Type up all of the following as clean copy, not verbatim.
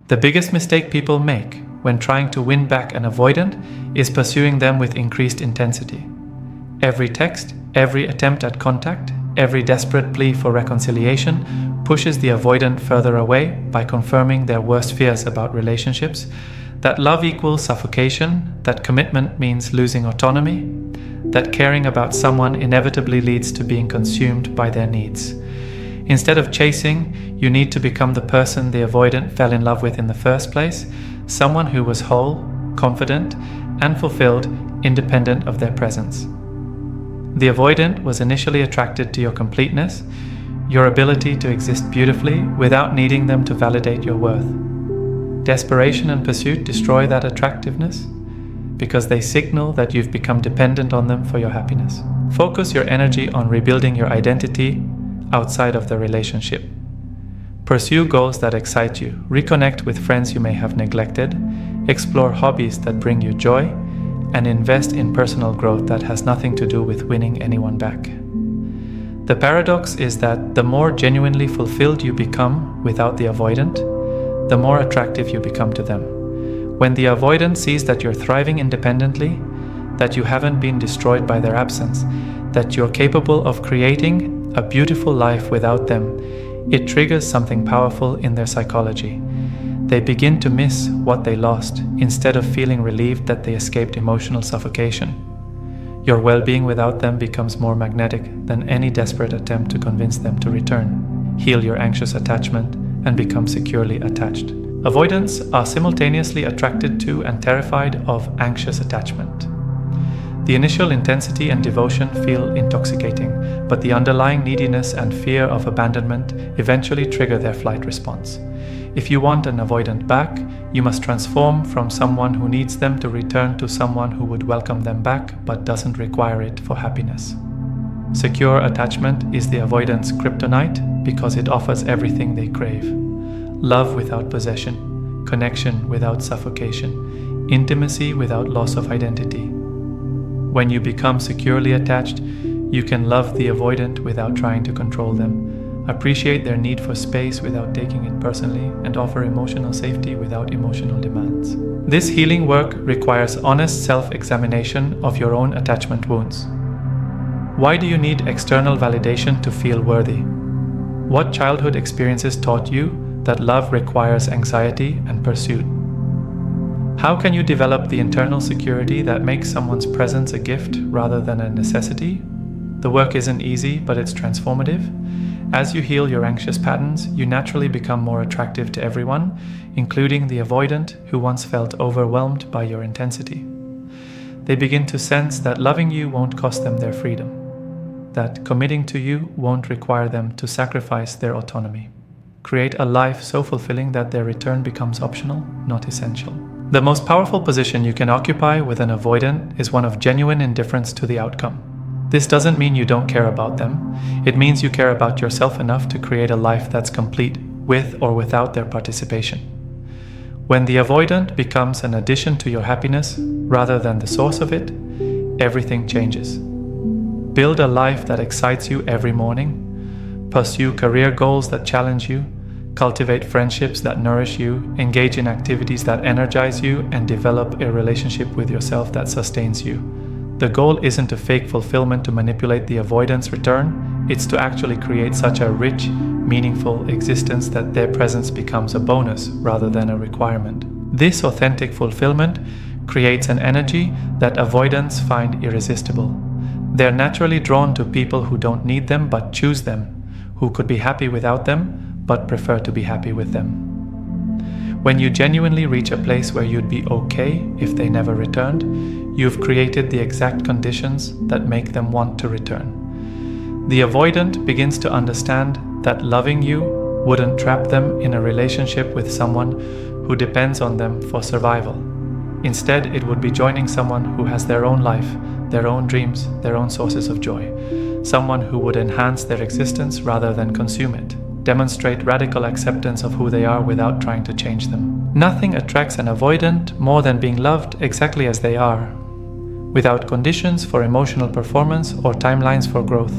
The biggest mistake people make when trying to win back an avoidant is pursuing them with increased intensity. Every text, every attempt at contact, every desperate plea for reconciliation pushes the avoidant further away by confirming their worst fears about relationships, that love equals suffocation, that commitment means losing autonomy, that caring about someone inevitably leads to being consumed by their needs. Instead of chasing, you need to become the person the avoidant fell in love with in the first place, someone who was whole, confident, and fulfilled, independent of their presence. The avoidant was initially attracted to your completeness, your ability to exist beautifully without needing them to validate your worth. Desperation and pursuit destroy that attractiveness because they signal that you've become dependent on them for your happiness. Focus your energy on rebuilding your identity outside of the relationship. Pursue goals that excite you, reconnect with friends you may have neglected, explore hobbies that bring you joy, and invest in personal growth that has nothing to do with winning anyone back. The paradox is that the more genuinely fulfilled you become without the avoidant, the more attractive you become to them. When the avoidant sees that you're thriving independently, that you haven't been destroyed by their absence, that you're capable of creating a beautiful life without them, it triggers something powerful in their psychology. They begin to miss what they lost instead of feeling relieved that they escaped emotional suffocation. Your well-being without them becomes more magnetic than any desperate attempt to convince them to return. Heal your anxious attachment and become securely attached. Avoidants are simultaneously attracted to and terrified of anxious attachment. The initial intensity and devotion feel intoxicating, but the underlying neediness and fear of abandonment eventually trigger their flight response. If you want an avoidant back, you must transform from someone who needs them to return to someone who would welcome them back but doesn't require it for happiness. Secure attachment is the avoidant's kryptonite because it offers everything they crave. Love without possession, connection without suffocation, intimacy without loss of identity. When you become securely attached, you can love the avoidant without trying to control them, appreciate their need for space without taking it personally, and offer emotional safety without emotional demands. This healing work requires honest self-examination of your own attachment wounds. Why do you need external validation to feel worthy? What childhood experiences taught you that love requires anxiety and pursuit? How can you develop the internal security that makes someone's presence a gift rather than a necessity? The work isn't easy, but it's transformative. As you heal your anxious patterns, you naturally become more attractive to everyone, including the avoidant who once felt overwhelmed by your intensity. They begin to sense that loving you won't cost them their freedom, that committing to you won't require them to sacrifice their autonomy. Create a life so fulfilling that their return becomes optional, not essential. The most powerful position you can occupy with an avoidant is one of genuine indifference to the outcome. This doesn't mean you don't care about them. It means you care about yourself enough to create a life that's complete with or without their participation. When the avoidant becomes an addition to your happiness rather than the source of it, everything changes. Build a life that excites you every morning. Pursue career goals that challenge you. Cultivate friendships that nourish you, engage in activities that energize you, and develop a relationship with yourself that sustains you. The goal isn't to fake fulfillment to manipulate the avoidant's return, it's to actually create such a rich, meaningful existence that their presence becomes a bonus rather than a requirement. This authentic fulfillment creates an energy that avoidants find irresistible. They're naturally drawn to people who don't need them but choose them, who could be happy without them but prefer to be happy with them. When you genuinely reach a place where you'd be okay if they never returned, you've created the exact conditions that make them want to return. The avoidant begins to understand that loving you wouldn't trap them in a relationship with someone who depends on them for survival. Instead, it would be joining someone who has their own life, their own dreams, their own sources of joy. Someone who would enhance their existence rather than consume it. Demonstrate radical acceptance of who they are without trying to change them. Nothing attracts an avoidant more than being loved exactly as they are, without conditions for emotional performance or timelines for growth.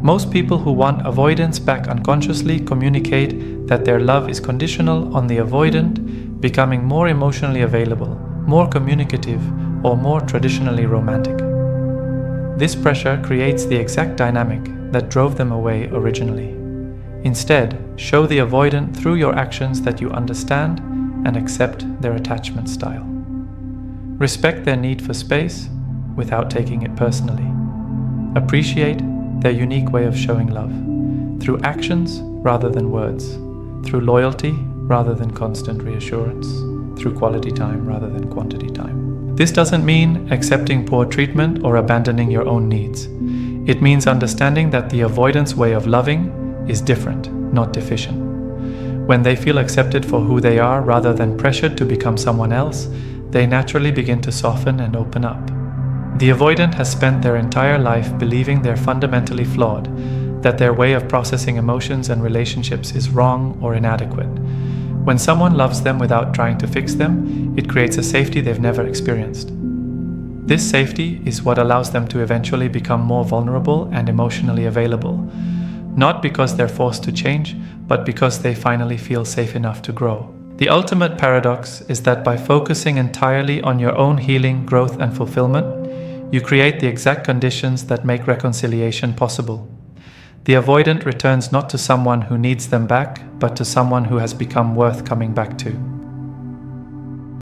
Most people who want avoidance back unconsciously communicate that their love is conditional on the avoidant becoming more emotionally available, more communicative, or more traditionally romantic. This pressure creates the exact dynamic that drove them away originally. Instead, show the avoidant through your actions that you understand and accept their attachment style. Respect their need for space without taking it personally. Appreciate their unique way of showing love, through actions rather than words, through loyalty rather than constant reassurance, through quality time rather than quantity time. This doesn't mean accepting poor treatment or abandoning your own needs. It means understanding that the avoidance way of loving is different, not deficient. When they feel accepted for who they are rather than pressured to become someone else, they naturally begin to soften and open up. The avoidant has spent their entire life believing they're fundamentally flawed, that their way of processing emotions and relationships is wrong or inadequate. When someone loves them without trying to fix them, it creates a safety they've never experienced. This safety is what allows them to eventually become more vulnerable and emotionally available, not because they're forced to change, but because they finally feel safe enough to grow. The ultimate paradox is that by focusing entirely on your own healing, growth, and fulfillment, you create the exact conditions that make reconciliation possible. The avoidant returns not to someone who needs them back, but to someone who has become worth coming back to.